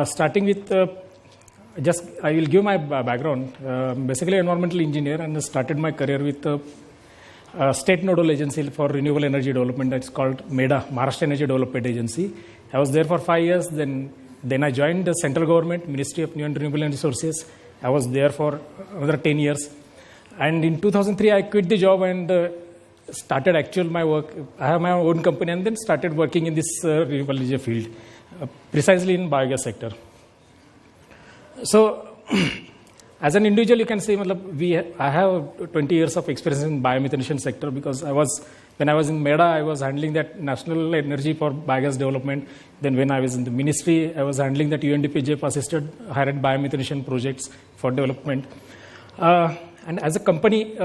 Starting with, just I will give my background. Basically, environmental engineer, and started my career with state nodal agency for renewable energy development. It's called MEDA, Maharashtra Energy Development Agency. I was there for 5 years. Then I joined the central government, Ministry of New and Renewable Energy Sources. I was there for another 10 years. And in 2003, I quit the job and started my work. I have my own company and then started working in this renewable energy field, precisely in biogas sector. So, as an individual, you can say I have 20 years of experience in biomethanation sector because when I was in MEDA, I was handling that national energy for biogas development. Then when I was in the ministry, I was handling that UNDP-JEP assisted higher biomethanation projects for development. And as a company,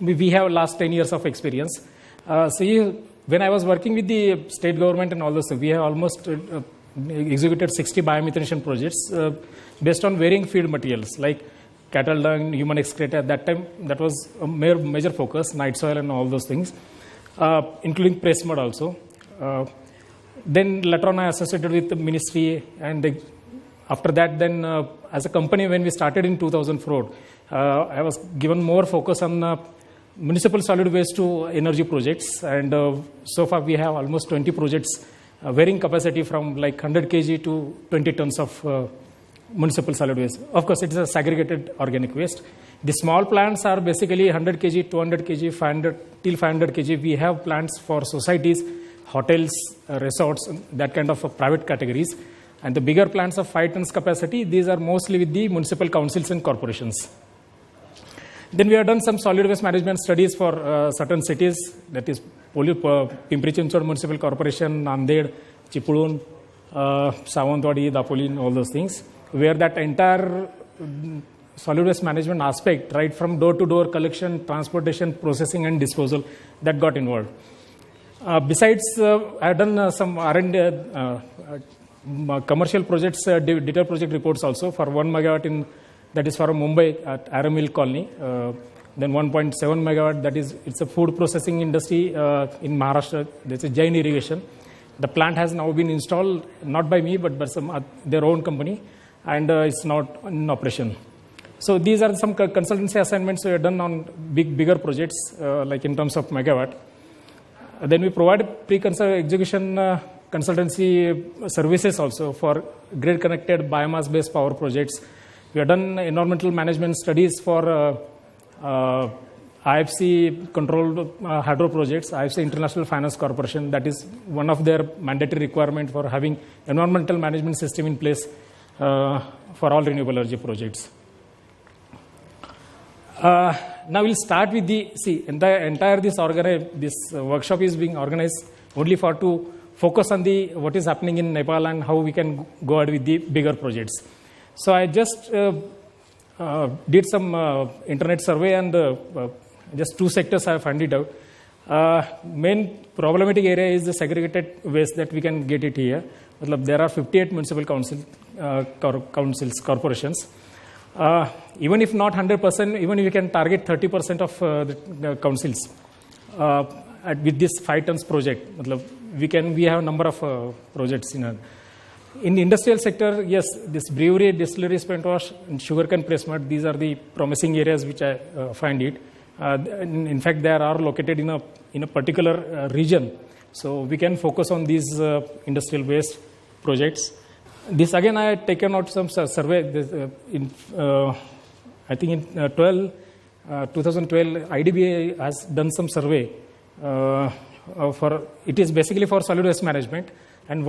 we have last 10 years of experience. When I was working with the state government and all this, we have almost executed 60 biomethanation projects based on varying feed materials like cattle dung, human excreta. At that time, that was a major focus, night soil and all those things, including press mud also. Then later on, I associated with the ministry, and after that, then as a company, when we started in 2004, I was given more focus on municipal solid waste to energy projects, and so far we have almost 20 projects varying capacity from like 100 kg to 20 tons of municipal solid waste. Of course, it is a segregated organic waste. The small plants are basically 100 kg, 200 kg, 500 till 500 kg. We have plants for societies, hotels, resorts, that kind of private categories. And the bigger plants of 5 tons capacity, these are mostly with the municipal councils and corporations. Then we have done some solid waste management studies for certain cities, that is Pimpri-Chinchwad Municipal Corporation, Nanded, Chipulun, Sawantwadi, Dapoli, all those things, where that entire solid waste management aspect, right from door-to-door collection, transportation, processing and disposal, that got involved. Besides, I have done some R&D, commercial projects, detailed project reports also for 1 megawatt that is for Mumbai at Aramil Colony. Then 1.7 megawatt, that is, it's a food processing industry in Maharashtra. There's a Jain Irrigation. The plant has now been installed, not by me, but by their own company, and it's not in operation. So these are some consultancy assignments we have done on bigger projects, like in terms of megawatt. Then we provide pre-execution consultancy services also for grid-connected biomass-based power projects. We have done environmental management studies for IFC controlled hydro projects, IFC International Finance Corporation. That is one of their mandatory requirement for having environmental management system in place for all renewable energy projects. Now we'll start with this workshop is being organized only to focus on what is happening in Nepal and how we can go ahead with the bigger projects. So I just did some internet survey and just 2 sectors I found it out. Main problematic area is the segregated waste that we can get it here. There are 58 municipal councils, corporations. Even if not 100%, even if we can target 30% of the councils with this 5 tons project, we have a number of projects in the industrial sector. Yes, this brewery, distillery, spent wash, and sugarcane press mud, these are the promising areas which I find it. In fact, they are located in a particular region. So we can focus on these industrial waste projects. This again, I had taken out some survey. I think in 2012, IDBI has done some survey. It is basically for solid waste management. And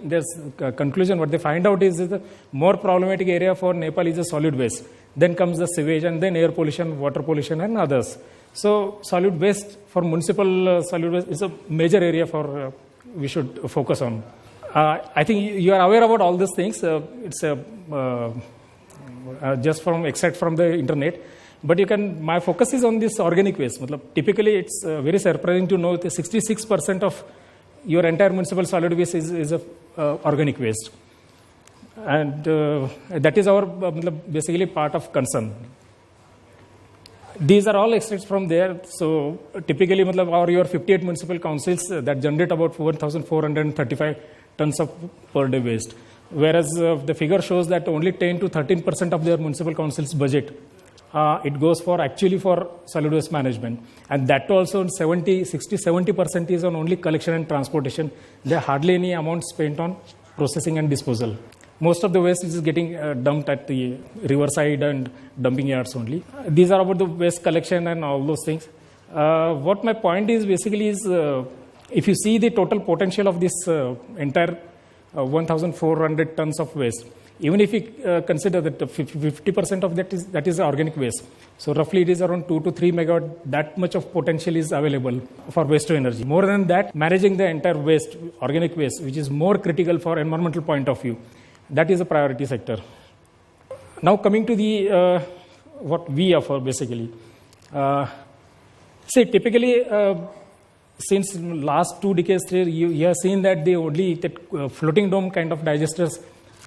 there's a conclusion, what they find out is the more problematic area for Nepal is the solid waste. Then comes the sewage and then air pollution, water pollution and others. So solid waste for municipal solid waste is a major area for we should focus on. I think you are aware about all these things. It's just extract from the internet. But my focus is on this organic waste. Typically, it's very surprising to know that 66% of your entire municipal solid waste is organic waste. And that is our basically part of concern. These are all extracts from there. So typically, your 58 municipal councils that generate about 1,435 tons of per day waste. whereas the figure shows that only 10 to 13% of their municipal council's budget it goes for actually for solid waste management, and that also 70% is on only collection and transportation. There are hardly any amount spent on processing and disposal. Most of the waste is getting dumped at the riverside and dumping yards only. These are about the waste collection and all those things. What my point is basically is, if you see the total potential of this entire 1,400 tons of waste, even if we consider that 50% of that is organic waste, so roughly it is around 2 to 3 megawatt, that much of potential is available for waste to energy. More than that, managing the entire waste, organic waste, which is more critical for environmental point of view, that is a priority sector. Now coming to the what we offer basically. See, typically, since last 2 decades, you have seen that the only floating dome kind of digesters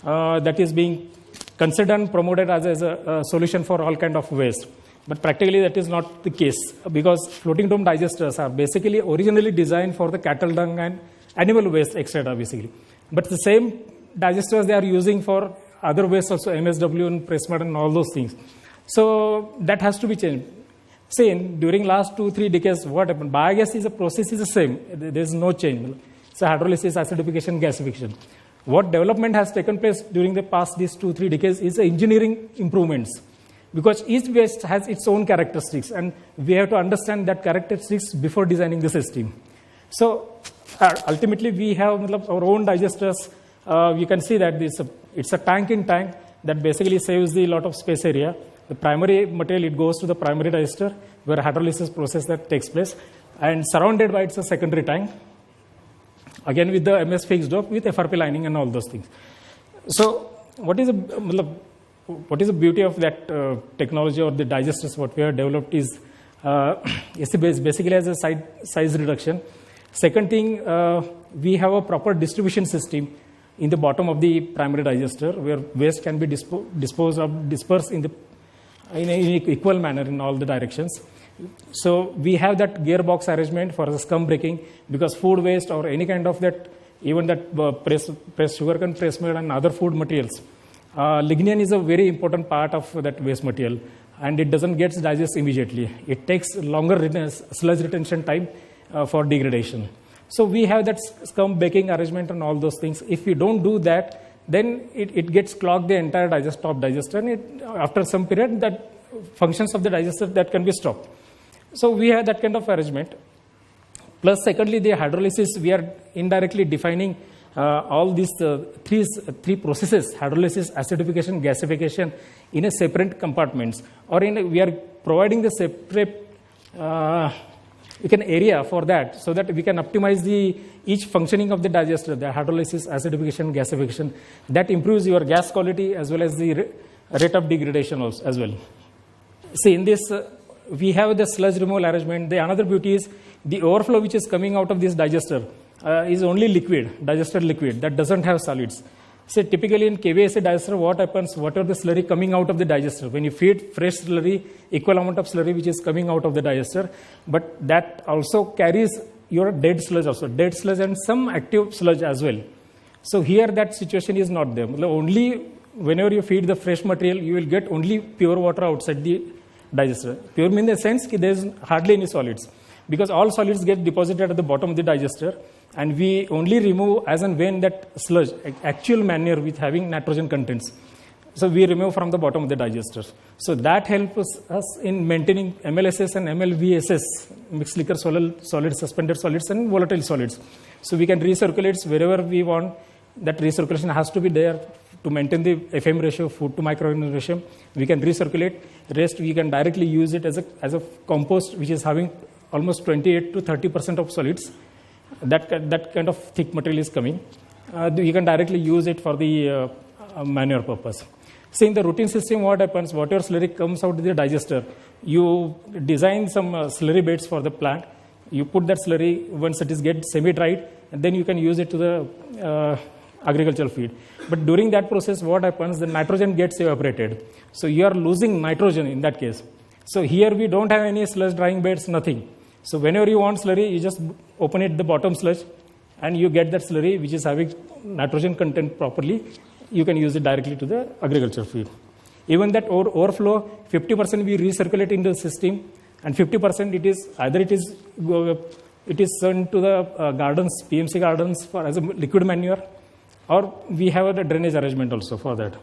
that is being considered and promoted as a solution for all kind of waste. But practically that is not the case, because floating dome digesters are basically originally designed for the cattle dung and animal waste, etc. basically. But the same digesters they are using for other waste also, MSW and press mud and all those things. So that has to be changed. See, during last 2-3 decades, what happened? Biogas is a process is the same. There is no change. So hydrolysis, acidification, gasification. What development has taken place during the past these 2-3 decades is engineering improvements, because each waste has its own characteristics, and we have to understand that characteristics before designing the system. So ultimately, we have our own digesters. You can see that it's a tank in tank that basically saves a lot of space area. The primary material, it goes to the primary digester where hydrolysis process that takes place, and surrounded by it's a secondary tank, again with the MS fixed up with FRP lining and all those things. So what is the beauty of that technology or the digesters what we have developed is basically as a size reduction. Second thing, we have a proper distribution system in the bottom of the primary digester where waste can be dispersed in an equal manner in all the directions. So we have that gearbox arrangement for the scum breaking, because food waste or any kind of that, even that pressed sugarcane, press mud and other food materials, lignin is a very important part of that waste material, and it doesn't get digested immediately. It takes longer sludge retention time for degradation. So we have that scum baking arrangement and all those things. If we don't do that, then it gets clogged the entire top digester, and after some period that functions of the digester that can be stopped. So we have that kind of arrangement. Plus secondly, the hydrolysis, we are indirectly defining all these three processes, hydrolysis, acidification, gasification, in a separate compartments, or we are providing the separate area for that, so that we can optimize each functioning of the digester, the hydrolysis, acidification, gasification. That improves your gas quality as well as the rate of degradation also, as well. See, in this, we have the sludge removal arrangement. The another beauty is the overflow which is coming out of this digester is only liquid, digester liquid, that doesn't have solids. So typically in KVSA digester, what happens, whatever the slurry coming out of the digester, when you feed fresh slurry, equal amount of slurry which is coming out of the digester, but that also carries your dead sludge also, dead sludge and some active sludge as well. So here that situation is not there. Only whenever you feed the fresh material, you will get only pure water outside the digester. Pure means in the sense that there is hardly any solids, because all solids get deposited at the bottom of the digester, and we only remove as and when that sludge, actual manure with having nitrogen contents. So we remove from the bottom of the digester. So that helps us in maintaining MLSS and MLVSS, mixed liquor solids, suspended solids and volatile solids. So we can recirculate wherever we want. That recirculation has to be there to maintain the FM ratio, food to microorganism ratio. We can recirculate. Rest we can directly use it as a compost, which is having almost 28 to 30% of solids. That kind of thick material is coming. You can directly use it for the manure purpose. See, in the routine system, what happens, whatever slurry comes out of the digester, you design some slurry beds for the plant. You put that slurry, once it is get semi-dried, and then you can use it to the agricultural feed. But during that process, what happens, the nitrogen gets evaporated. So you are losing nitrogen in that case. So here we don't have any sludge drying beds, nothing. So whenever you want slurry, you just open it the bottom sludge, and you get that slurry which is having nitrogen content properly, you can use it directly to the agriculture field. Even that overflow, 50% we recirculate into the system, and 50% it is sent to the gardens, PMC gardens as a liquid manure, or we have a drainage arrangement also for that.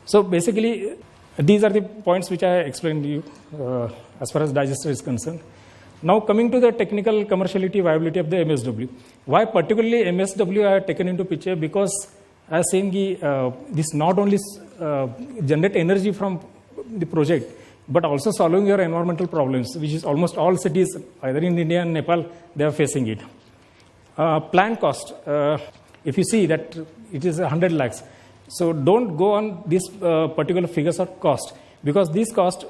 So basically, these are the points which I explained to you as far as digester is concerned. Now coming to the technical commerciality, viability of the MSW. Why particularly MSW I have taken into picture? Because I was saying this not only generate energy from the project, but also solving your environmental problems, which is almost all cities, either in India and Nepal, they are facing it. Plant cost, if you see that it is 100 lakhs. So don't go on these particular figures of cost, because this cost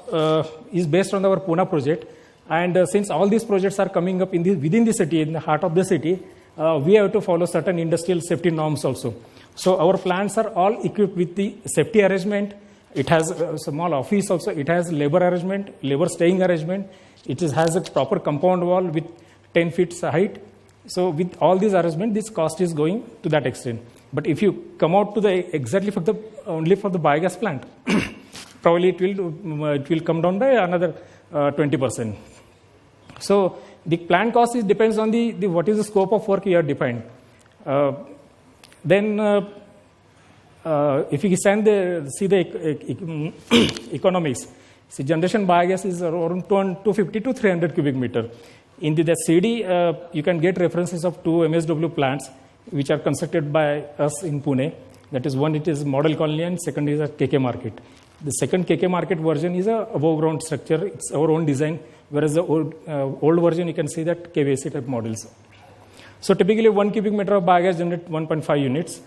is based on our Pune project. And since all these projects are coming up within the city, in the heart of the city, we have to follow certain industrial safety norms also. So our plants are all equipped with the safety arrangement. It has a small office also. It has labor arrangement, labor staying arrangement. It has a proper compound wall with 10 feet height. So with all these arrangements, this cost is going to that extent. But if you come out to the exactly for the only for the biogas plant, probably it will come down by another 20%. So the plant cost depends on the what is the scope of work you have defined. Then if you see the economics, see generation biogas is around 250 to 300 cubic meter. In the CD, you can get references of 2 MSW plants which are constructed by us in Pune. That is, one it is Model Colony and second is a KK Market. The second KK Market version is a above ground structure. It's our own design, whereas the old version you can see that KVAC type models. So typically 1 cubic meter of biogas generates 1.5 units.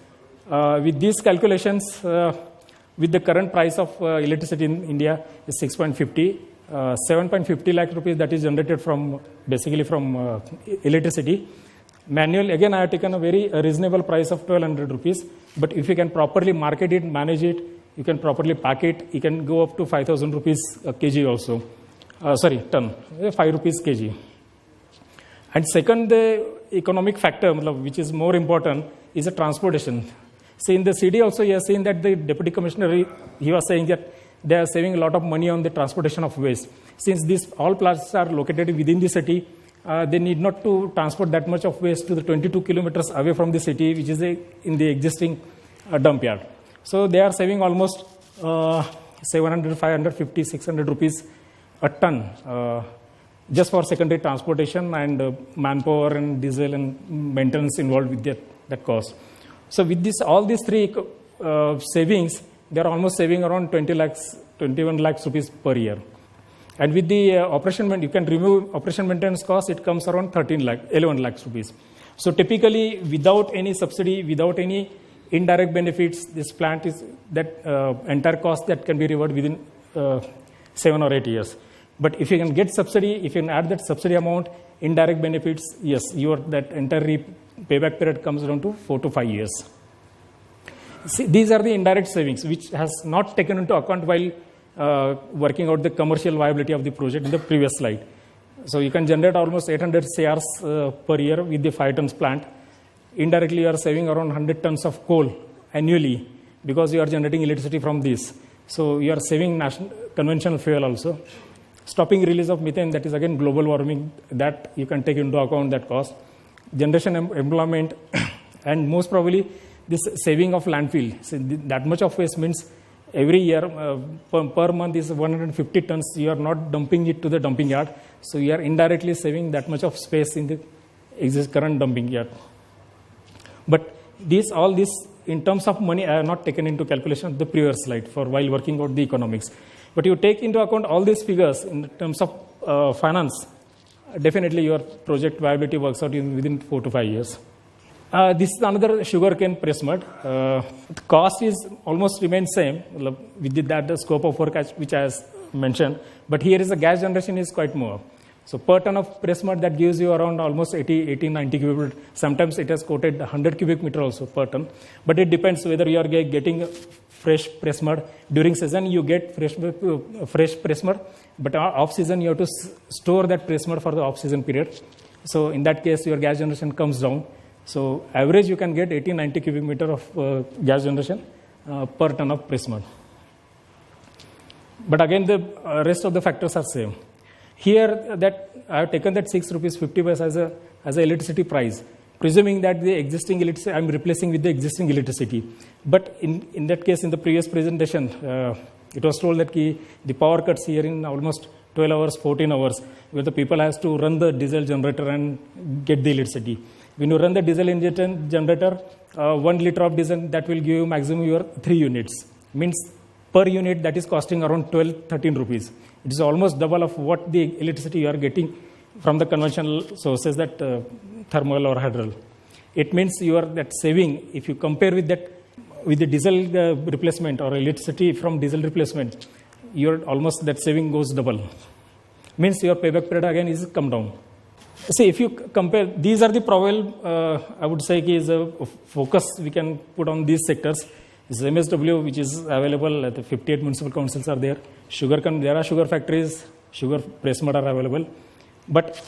With these calculations, with the current price of electricity in India is 6.50, 7.50 lakh rupees that is generated from basically from electricity. Manual, again I have taken a very reasonable price of 1200 rupees, but if you can properly market it, manage it, you can properly pack it, you can go up to 5,000 rupees a kg also. Ton, 5 rupees kg. And second, the economic factor, which is more important, is the transportation. See, in the CD also, you have seen that the deputy commissioner, he was saying that they are saving a lot of money on the transportation of waste. Since these all plants are located within the city, they need not to transport that much of waste to the 22 kilometers away from the city, which is in the existing dump yard. So they are saving almost 700, 550, 600 rupees a ton just for secondary transportation and manpower and diesel and maintenance involved with that cost. So with this, all these three savings, they are almost saving around 21 lakhs rupees per year. And with the operation, you can remove operation maintenance cost, it comes around 11 lakhs rupees. So typically, without any subsidy, without any indirect benefits, this plant is that entire cost that can be recovered within 7 or 8 years. But if you can get subsidy, if you can add that subsidy amount, indirect benefits, yes, that entire payback period comes down to 4 to 5 years. See, these are the indirect savings, which has not taken into account while working out the commercial viability of the project in the previous slide. So you can generate almost 800 CRs per year with the 5 tons plant. Indirectly, you are saving around 100 tons of coal annually because you are generating electricity from this. So you are saving conventional fuel also. Stopping release of methane, that is again global warming, that you can take into account that cost. Generation employment, and most probably this saving of landfill. So that much of waste means every year per month is 150 tons. You are not dumping it to the dumping yard. So you are indirectly saving that much of space in the current dumping yard. But all this in terms of money, I have not taken into calculation of the previous slide for while working out the economics. But you take into account all these figures in terms of finance, definitely your project viability works out within 4 to 5 years. This is another sugarcane press mud. The cost is almost remains same with the scope of work which I has mentioned. But here is the gas generation is quite more. So per ton of press mud that gives you around almost 80, 90 cubic meter. Sometimes it has quoted 100 cubic meter also per ton. But it depends whether you are getting fresh press mud. During season you get fresh press mud. But off season you have to store that press mud for the off season period. So in that case your gas generation comes down. So average you can get 80-90 cubic meter of gas generation per ton of press mud. But again, the rest of the factors are same. Here, that I have taken that 6 rupees 50 paise as a electricity price, presuming that the existing electricity I am replacing with the existing electricity. But in that case, in the previous presentation, it was told that the power cuts here in almost 12 hours, 14 hours, where the people has to run the diesel generator and get the electricity. When you run the diesel generator, 1 liter of diesel, that will give you maximum your 3 units. Means per unit that is costing around 12-13 rupees. It is almost double of what the electricity you are getting from the conventional sources, that thermal or hydro. It means you are that saving, if you compare with that, with the diesel replacement or electricity from diesel replacement, your almost that saving goes double. Means your payback period again is come down. See, if you compare, these are the probable, I would say, is a focus we can put on these sectors. This is MSW, which is available at the 58 municipal councils are there. There are sugar factories, sugar press mud are available. But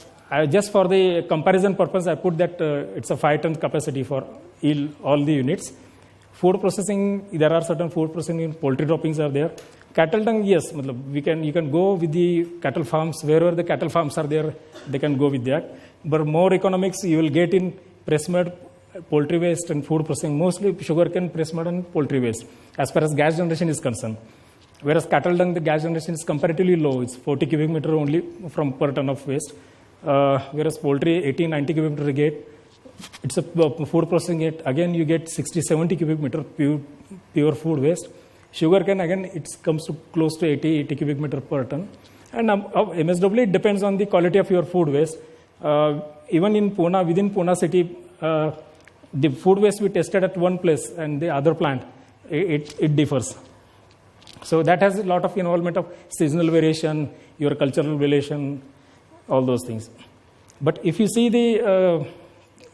just for the comparison purpose, I put that it's a 5-ton capacity for all the units. Food processing, there are certain food processing, poultry droppings are there. Cattle dung, yes, you can go with the cattle farms, wherever the cattle farms are there, they can go with that. But more economics you will get in press mud, poultry waste and food processing, mostly sugarcane, press mud and poultry waste, as far as gas generation is concerned. Whereas cattle dung, the gas generation is comparatively low. It's 40 cubic meter only from per ton of waste. Whereas poultry, 80-90 cubic meter get. It's a food processing it. Again, you get 60-70 cubic meter pure food waste. Sugarcane, again, it comes to close to 80 cubic meter per ton. And MSW, it depends on the quality of your food waste. Even in Pune, within Pune city, the food waste we tested at one place and the other plant, it differs. So that has a lot of involvement of seasonal variation, your cultural variation, all those things. But if you see the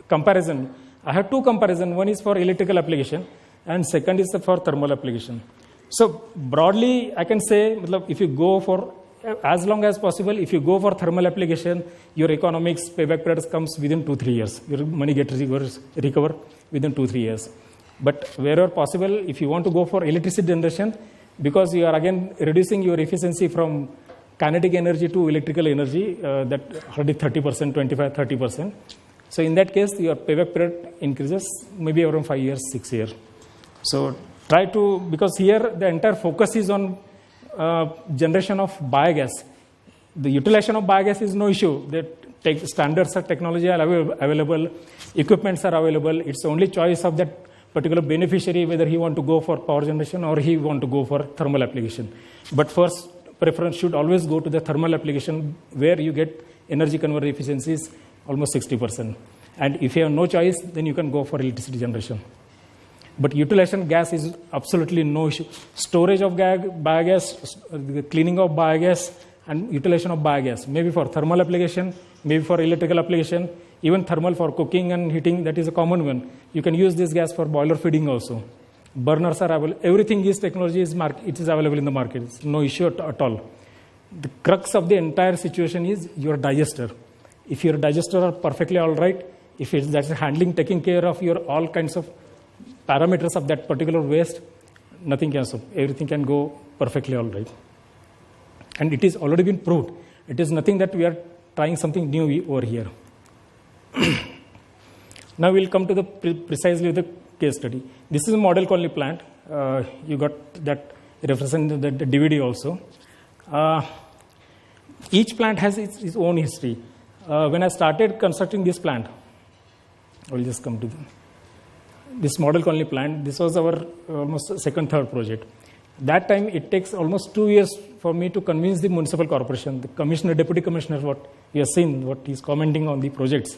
comparison, I have two comparisons. One is for electrical application and second is for thermal application. So broadly, I can say, if you go for, as long as possible, if you go for thermal application, your economics payback period comes within 2-3 years. Your money gets recover within 2-3 years. But wherever possible, if you want to go for electricity generation, because you are again reducing your efficiency from kinetic energy to electrical energy, that already 30%, 25-30%. So in that case, your payback period increases maybe around 5 years, 6 years. So try to, because here the entire focus is on generation of biogas. The utilization of biogas is no issue. The standards of technology are available, equipments are available. It's only choice of that particular beneficiary whether he want to go for power generation or he want to go for thermal application. But first preference should always go to the thermal application where you get energy conversion efficiencies almost 60%. And if you have no choice, then you can go for electricity generation. But utilization gas is absolutely no issue. Storage of biogas, the cleaning of biogas, and utilization of biogas, maybe for thermal application, maybe for electrical application, even thermal for cooking and heating, that is a common one. You can use this gas for boiler feeding also. Burners are available. Everything is technology is it is available in the market. It's no issue at all. The crux of the entire situation is your digester. If your digester are perfectly all right, if it's that's handling, taking care of your all kinds of parameters of that particular waste, nothing can stop. Everything can go perfectly all right. And it is already been proved. It is nothing that we are trying something new over here. Now we'll come to the precisely the case study. This is a model colony plant. You got that represented the DVD also. Each plant has its own history. When I started constructing this plant, I will just come to this model colony plant. This was our almost second, third project. That time it takes almost 2 years for me to convince the municipal corporation, the commissioner, deputy commissioner, what he has seen, what he is commenting on the projects.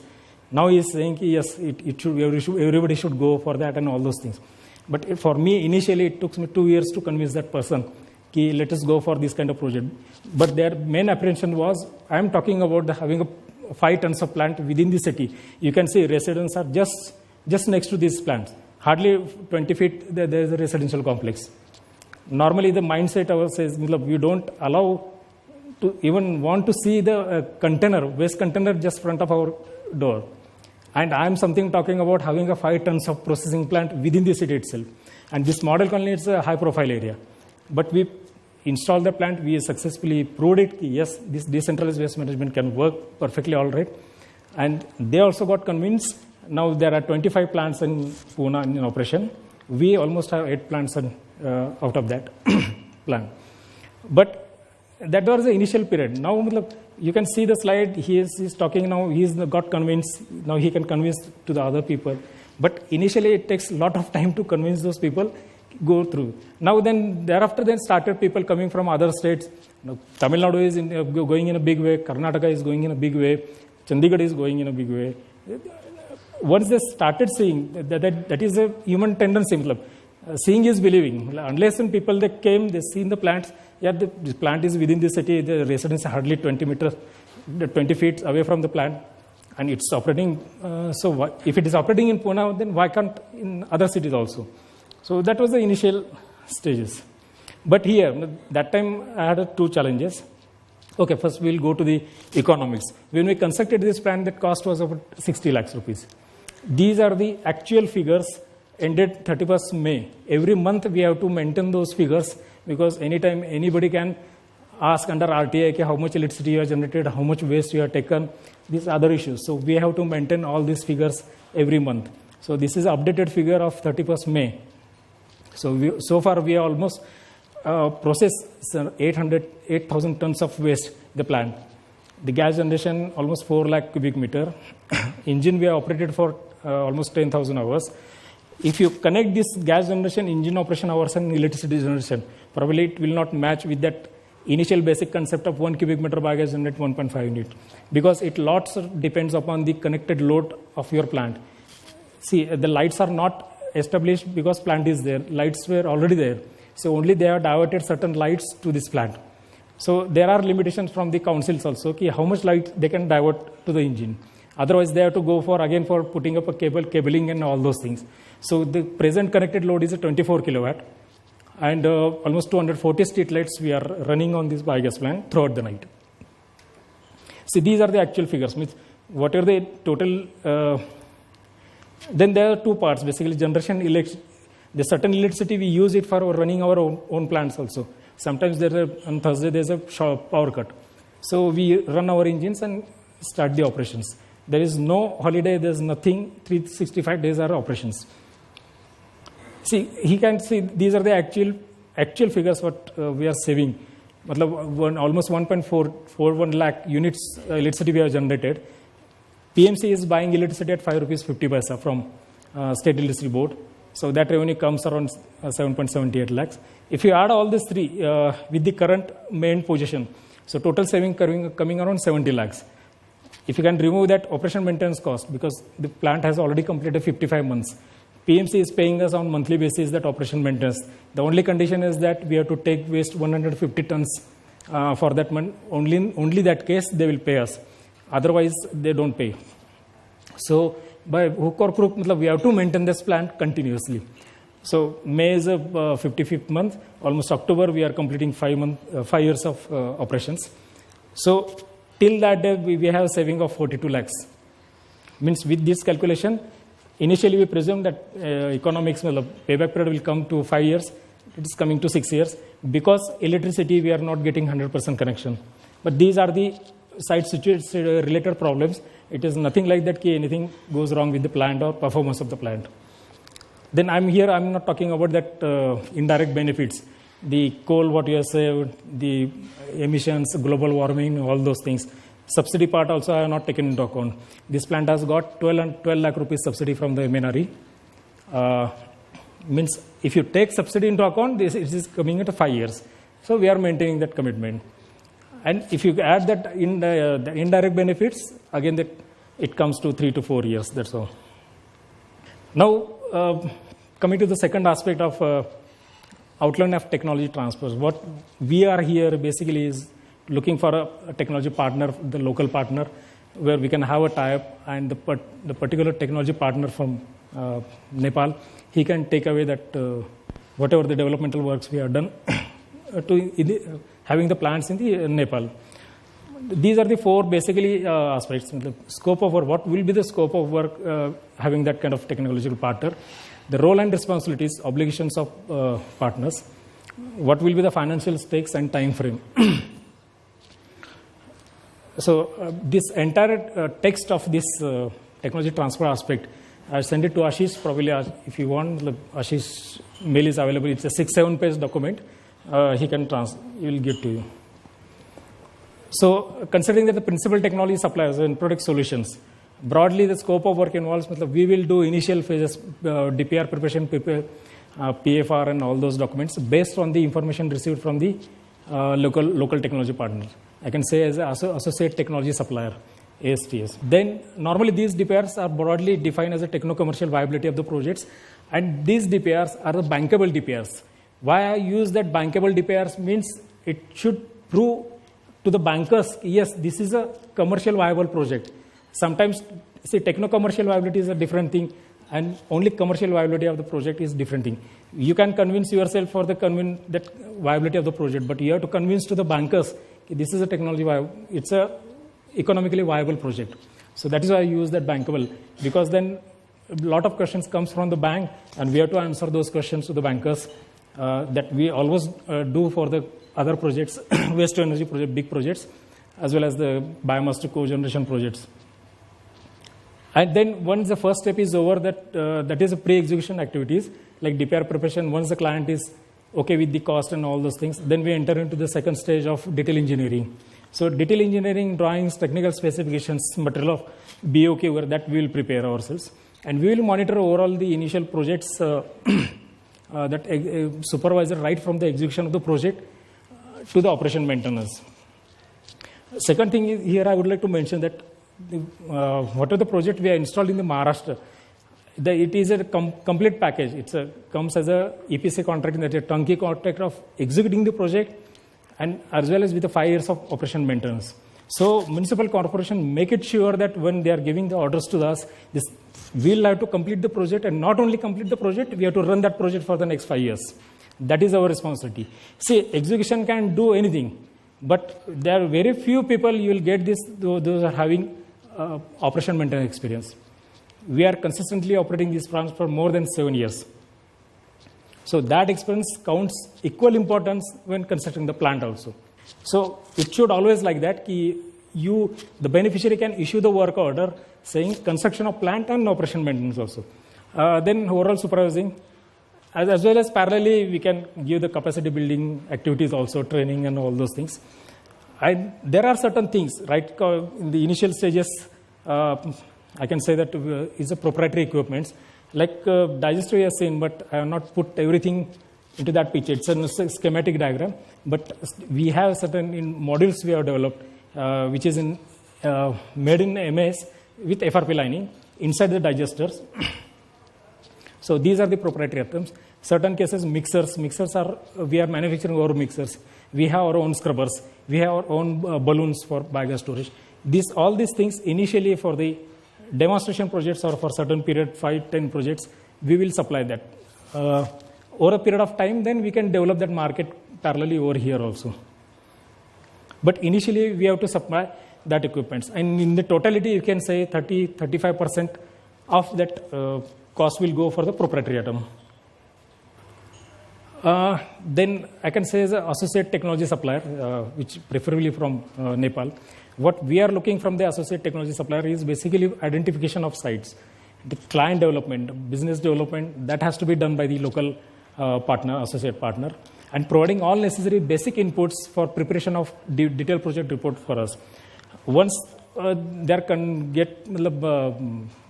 Now he is saying, yes, everybody should go for that and all those things. But for me, initially, it took me 2 years to convince that person, let us go for this kind of project. But their main apprehension was, I am talking about having a 5 tons of plant within the city. You can see residents are just next to these plants. Hardly 20 feet, there is a residential complex. Normally, the mindset of us says, we don't allow to even want to see the container, waste container just front of our door. And I'm something talking about having a 5 tons of processing plant within the city itself. And this model colony is a high profile area. But we installed the plant, we successfully proved it, yes, this decentralized waste management can work perfectly all right. And they also got convinced. Now there are 25 plants in Pune in operation. We almost have 8 plants out of that plant. But that was the initial period. Now you can see the slide. He's talking now. He's got convinced. Now he can convince to the other people. But initially it takes a lot of time to convince those people go through. Now then thereafter then started people coming from other states. Tamil Nadu is going in a big way. Karnataka is going in a big way. Chandigarh is going in a big way. Once they started seeing that is a human tendency. Seeing is believing. Unless when people they came, they seen the plants. Yeah, the plant is within the city. The residence is hardly 20 feet away from the plant, and it's operating. So if it is operating in Pune, then why can't in other cities also? So that was the initial stages. But here, that time I had 2 challenges. Okay, first we'll go to the economics. When we constructed this plant, that cost was about 60 lakhs rupees. These are the actual figures ended 31st May. Every month we have to maintain those figures because anytime anybody can ask under RTI how much electricity you have generated, how much waste you have taken, these other issues. So we have to maintain all these figures every month. So this is updated figure of 31st May. So far we have almost processed 8,000 tons of waste in the plant. The gas generation almost 4 lakh cubic meter. Engine we have operated for almost 10,000 hours. If you connect this gas generation, engine operation hours and electricity generation, probably it will not match with that initial basic concept of 1 cubic meter biogas generate 1.5 unit. Because it lots depends upon the connected load of your plant. See, the lights are not established because plant is there. Lights were already there. So only they have diverted certain lights to this plant. So there are limitations from the councils also, how much light they can divert to the engine. Otherwise, they have to go for putting up a cabling and all those things. So the present connected load is a 24 kilowatt. And almost 240 street lights we are running on this biogas plant throughout the night. See, these are the actual figures. Means what are the total... then there are 2 parts, basically generation, the certain electricity we use it for running our own plants also. Sometimes on Thursday there's a power cut. So we run our engines and start the operations. There is no holiday, there's nothing, 365 days are operations. See, he can see these are the actual figures what we are saving. Almost 1.41 lakh units electricity we have generated. PMC is buying electricity at 5 rupees 50 paisa from State Electricity Board. So that revenue comes around 7.78 lakhs. If you add all these 3 with the current main position, so total saving coming around 70 lakhs. If you can remove that operation maintenance cost, because the plant has already completed 55 months, PMC is paying us on monthly basis that operation maintenance. The only condition is that we have to take waste 150 tons for that month. Only that case they will pay us. Otherwise, they don't pay. So by hook or crook, we have to maintain this plant continuously. So May is a 55th month. Almost October, we are completing 5 years of operations. So till that day, we have a saving of 42 lakhs. Means with this calculation, initially we presume that economics, payback period will come to 5 years. It is coming to 6 years. Because electricity, we are not getting 100% connection. But these are the site related problems. It is nothing like that anything goes wrong with the plant or performance of the plant. Then I'm not talking about that indirect benefits. The coal, what you have said, the emissions, global warming, all those things. Subsidy part also I have not taken into account. This plant has got 12 lakh rupees subsidy from the MNRE. Means if you take subsidy into account, it is coming at 5 years. So we are maintaining that commitment. And if you add that in the indirect benefits, again it comes to 3 to 4 years. That's all. Now, coming to the second aspect of outline of technology transfers. What we are here basically is looking for a technology partner, the local partner, where we can have a tie-up, and the particular technology partner from Nepal, he can take away that whatever the developmental works we have done to having the plants in the Nepal. These are the four basically aspects. The scope of work, what will be the scope of work having that kind of technological partner, the role and responsibilities, obligations of partners, what will be the financial stakes and time frame. So this entire text of this technology transfer aspect, I send it to Ashish. Probably, if you want, Ashish mail is available. It's a 6-7 page document. He will give to you. So, considering that the principal technology suppliers and product solutions, broadly the scope of work involves, we will do initial phases, DPR preparation, PFR and all those documents based on the information received from the local technology partner. I can say as an associate technology supplier, ASTS. Then normally these DPRs are broadly defined as a techno-commercial viability of the projects, and these DPRs are the bankable DPRs. Why I use that bankable DPRs means it should prove to the bankers, yes, this is a commercial viable project. Sometimes, see, techno-commercial viability is a different thing, and only commercial viability of the project is different thing. You can convince yourself for that viability of the project, but you have to convince to the bankers, this is a technology viable, it's a economically viable project. So that is why I use that bankable, because then a lot of questions comes from the bank, and we have to answer those questions to the bankers that we always do for the other projects, waste to energy project, big projects, as well as the biomass to cogeneration projects. And then once the first step is over, that is a pre-execution activities, like DPR preparation. Once the client is okay with the cost and all those things, then we enter into the second stage of detail engineering. So detail engineering, drawings, technical specifications, material of BOK, where that we will prepare ourselves. And we will monitor overall the initial projects that supervisor right from the execution of the project to the operation maintenance. Second thing is here I would like to mention that whatever the project we are installed in the Maharashtra, it is a complete package. It comes as a EPC contract, that is a turnkey contract of executing the project, and as well as with the 5 years of operation maintenance. So municipal corporation make it sure that when they are giving the orders to us, we'll have to complete the project, and not only complete the project, we have to run that project for the next 5 years. That is our responsibility. See, execution can do anything, but there are very few people you will get this, those are having operation maintenance experience. We are consistently operating these plants for more than 7 years. So that experience counts equal importance when constructing the plant also. So it should always like that, the beneficiary can issue the work order saying construction of plant and operation maintenance also. Then overall supervising, as well as parallelly we can give the capacity building activities also, training and all those things. There are certain things, right, in the initial stages, I can say that is a proprietary equipments. Like digester we have seen, but I have not put everything into that picture. It's a schematic diagram, but we have certain modules we have developed, which is made in MS with FRP lining inside the digesters. So these are the proprietary items. Certain cases, mixers we are manufacturing our mixers. We have our own scrubbers. We have our own balloons for biogas storage. All these things initially for the demonstration projects or for certain period, 5-10 projects, we will supply that. Over a period of time, then we can develop that market parallelly over here also. But initially, we have to supply that equipment. And in the totality, you can say 30-35% of that cost will go for the proprietary item. Then I can say as an associate technology supplier, which preferably from Nepal. What we are looking from the associate technology supplier is basically identification of sites. The client development, business development, that has to be done by the local partner, associate partner, and providing all necessary basic inputs for preparation of detailed project report for us. Once they can get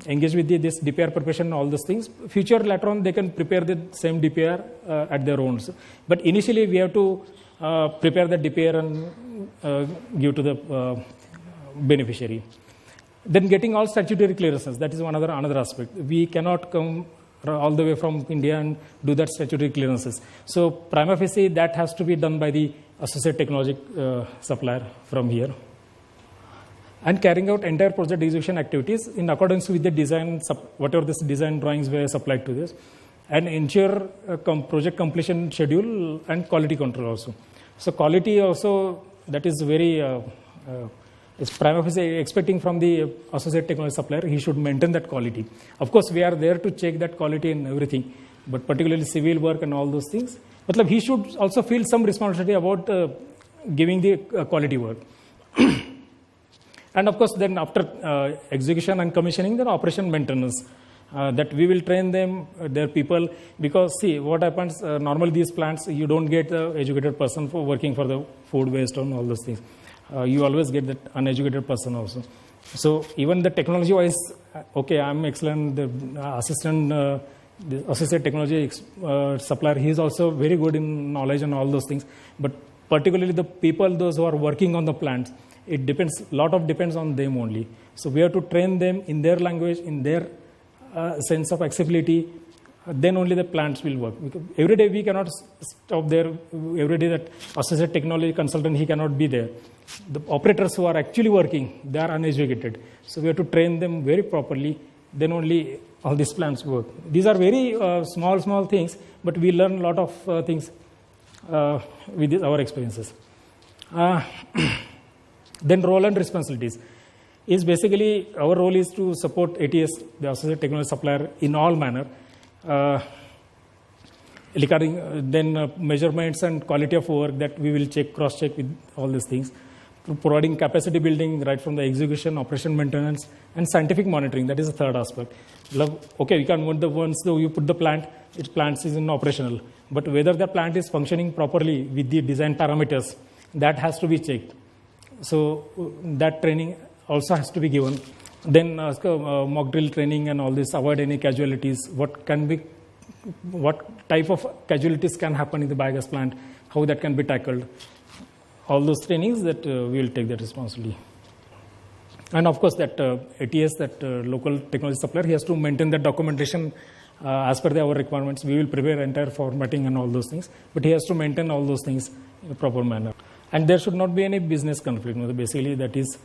engaged with this DPR preparation, all those things, later on they can prepare the same DPR at their own. But initially we have to prepare the DPR and give to the beneficiary. Then getting all statutory clearances, that is another aspect. We cannot come all the way from India and do that statutory clearances. So prima facie, that has to be done by the associate technology supplier from here. And carrying out entire project execution activities in accordance with the design, whatever this design drawings were supplied to this, and ensure project completion schedule and quality control also. So quality also, that is very, It's prima facie expecting from the associate technology supplier, he should maintain that quality. Of course, we are there to check that quality and everything, but particularly civil work and all those things. But he should also feel some responsibility about giving the quality work. And of course, then after execution and commissioning, then operation maintenance. That we will train them, their people, because see what happens, normally these plants, you don't get the educated person for working for the food waste and all those things. You always get that uneducated person also. So even the technology wise, okay, I'm excellent, the assistant, the associate technology supplier, he is also very good in knowledge and all those things. But particularly the people, those who are working on the plants, it depends, lot of depends on them only. So we have to train them in their language, in their sense of accessibility, then only the plants will work. Because every day we cannot stop there. Every day that associate technology consultant, he cannot be there. The operators who are actually working, they are uneducated. So we have to train them very properly. Then only all these plants work. These are very small things, but we learn a lot of things with our experiences. Then role and responsibilities. Is basically our role is to support ATS, the associate technology supplier, in all manner. Regarding then measurements and quality of work that we will check, cross-check with all these things. Providing capacity building right from the execution, operation maintenance, and scientific monitoring. That is the third aspect. Okay, you can once you put the plant, its plant is in operational. But whether the plant is functioning properly with the design parameters, that has to be checked. So that training also has to be given. Then mock drill training and all this, avoid any casualties. What type of casualties can happen in the biogas plant, how that can be tackled. All those trainings that we will take that responsibility. And of course that ATS, that local technology supplier, he has to maintain that documentation as per our requirements. We will prepare entire formatting and all those things, but he has to maintain all those things in a proper manner. And there should not be any business conflict. Basically that is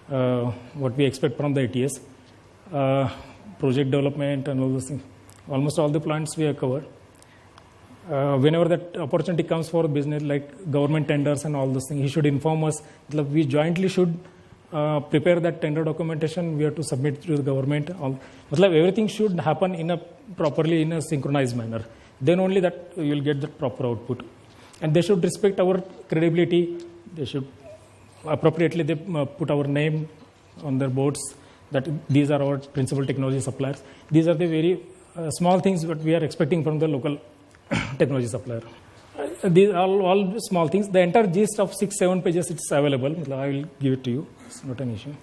what we expect from the ATS, project development and all those things. Almost all the plants we have covered. Whenever that opportunity comes for business, like government tenders and all those things, he should inform us. We jointly should prepare that tender documentation. We have to submit to the government. Everything should happen properly in a synchronized manner. Then only that you will get the proper output. And they should respect our credibility. They should appropriately put our name on their boards, that these are our principal technology suppliers. These are the very small things that we are expecting from the local technology supplier. These are all small things. The entire gist of 6-7 pages, it's available. I will give it to you. It's not an issue.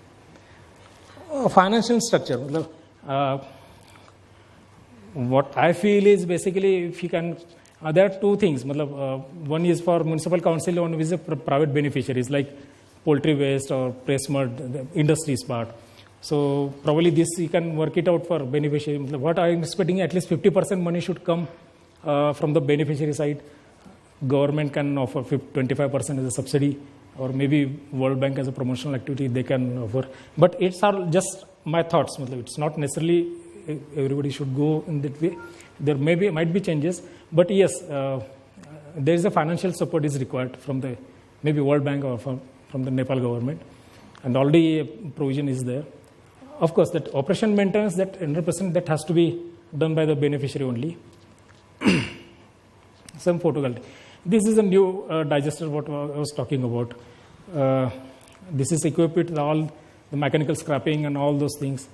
Financial structure. What I feel is basically, if you can, there are two things. One is for municipal council, one is a private beneficiaries like poultry waste or press mud, the industry's part. So probably this you can work it out for beneficiary. What I am expecting, at least 50% money should come from the beneficiary side. Government can offer 25% as a subsidy, or maybe World Bank as a promotional activity they can offer. But it's all just my thoughts. It's not necessarily everybody should go in that way. There might be changes, but yes, there is a financial support is required from the maybe World Bank or from the Nepal government, and already provision is there. Of course, that operation maintenance, that 100% that has to be done by the beneficiary only. Some photography. This is a new digester what I was talking about. This is equipped with all the mechanical scrapping and all those things.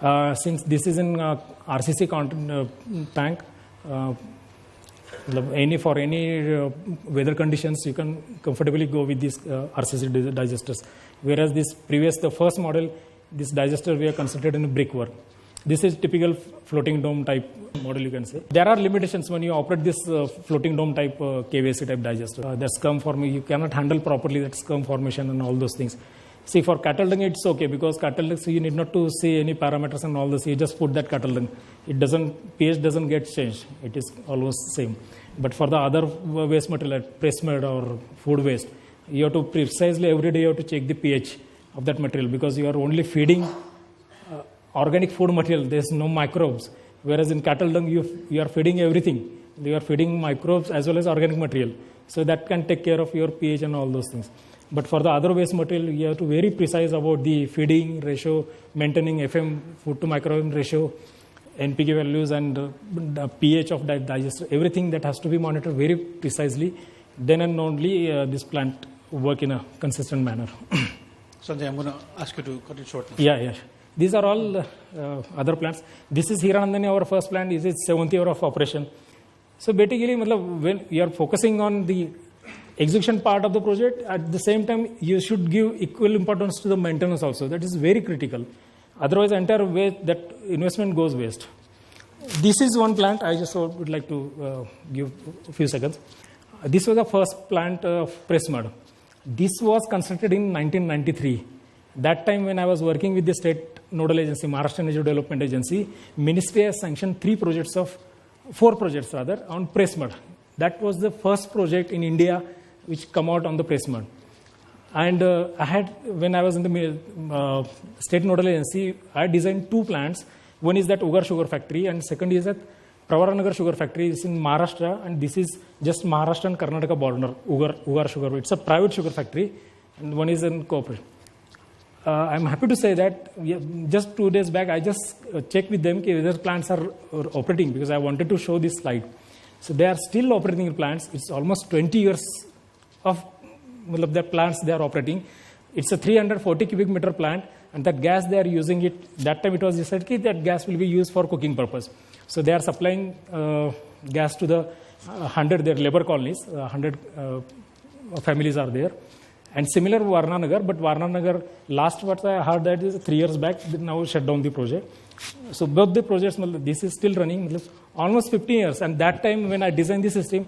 Since this is in RCC tank, for any weather conditions, you can comfortably go with these RCC digesters. Whereas the first model, this digester we are considered in brickwork. This is typical floating dome type model, you can say. There are limitations when you operate this floating dome type KVAC type digester. That scum formation, you cannot handle properly that scum formation and all those things. See, for cattle dung, it's okay because cattle dung, you need not to see any parameters and all this. You just put that cattle dung. pH doesn't get changed. It is always same. But for the other waste material, like press mud or food waste, you have to precisely every day you have to check the pH of that material because you are only feeding organic food material. There's no microbes. Whereas in cattle dung, you are feeding everything. You are feeding microbes as well as organic material. So that can take care of your pH and all those things. But for the other waste material, you have to be very precise about the feeding ratio, maintaining FM, food to microbiome ratio, NPK values, and the pH of that digester. Everything that has to be monitored very precisely. Then and only this plant work in a consistent manner. Sanjay, I'm going to ask you to cut it short. Yeah. These are all other plants. This is Hiranandani, our first plant. This is 7th year of operation. So basically, when you are focusing on the execution part of the project, at the same time, you should give equal importance to the maintenance also. That is very critical. Otherwise, entire waste, that investment goes waste. This is one plant. I just would like to give a few seconds. This was the first plant of press mud. This was constructed in 1993. That time when I was working with the state nodal agency, Maharashtra Energy Development Agency, Ministry has sanctioned 4 projects on press mud. That was the first project in India which come out on the press mud. And when I was in the state nodal agency, I designed 2 plants. One is that Ugar Sugar Factory, and second is that Pravaranagar Sugar Factory is in Maharashtra, and this is just Maharashtra and Karnataka border, Ugar Sugar. It's a private sugar factory, and one is in cooperation. I'm happy to say that just 2 days back, I just checked with them whether plants are operating, because I wanted to show this slide. So they are still operating plants. It's almost 20 years of the plants they are operating. It's a 340 cubic meter plant, and that gas they are using it. That time it was decided that gas will be used for cooking purpose. So they are supplying gas to the 100 their labor colonies. 100 families are there. And similar Varnanagar, but Varnanagar, last what I heard that is 3 years back, they now shut down the project. So both the projects, this is still running almost 15 years. And that time when I designed the system,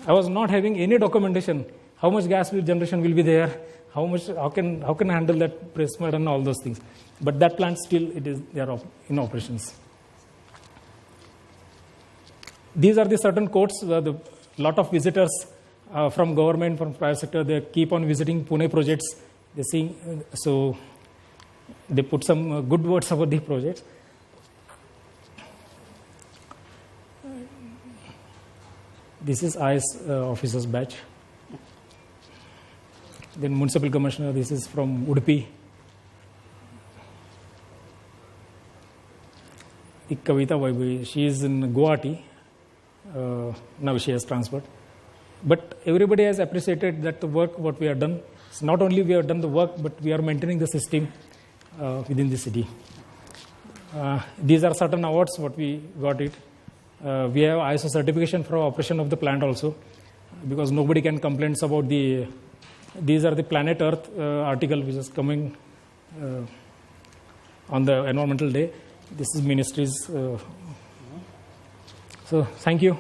I was not having any documentation. How much gas generation will be there? How can I handle that press mud and all those things? But that plant still they are in operations. These are the certain courts where the lot of visitors from government, from private sector, they keep on visiting Pune projects. They see, so they put some good words about the projects. This is IS officers batch. Then municipal commissioner, this is from Udupi. Kavita Vaibhavi, she is in Guwahati. Now she has transferred. But everybody has appreciated that the work what we have done. So not only we have done the work, but we are maintaining the system within the city. These are certain awards what we got it. We have ISO certification for operation of the plant also, because nobody can complain about the. These are the Planet Earth article which is coming on the Environmental Day. This is ministries. So thank you.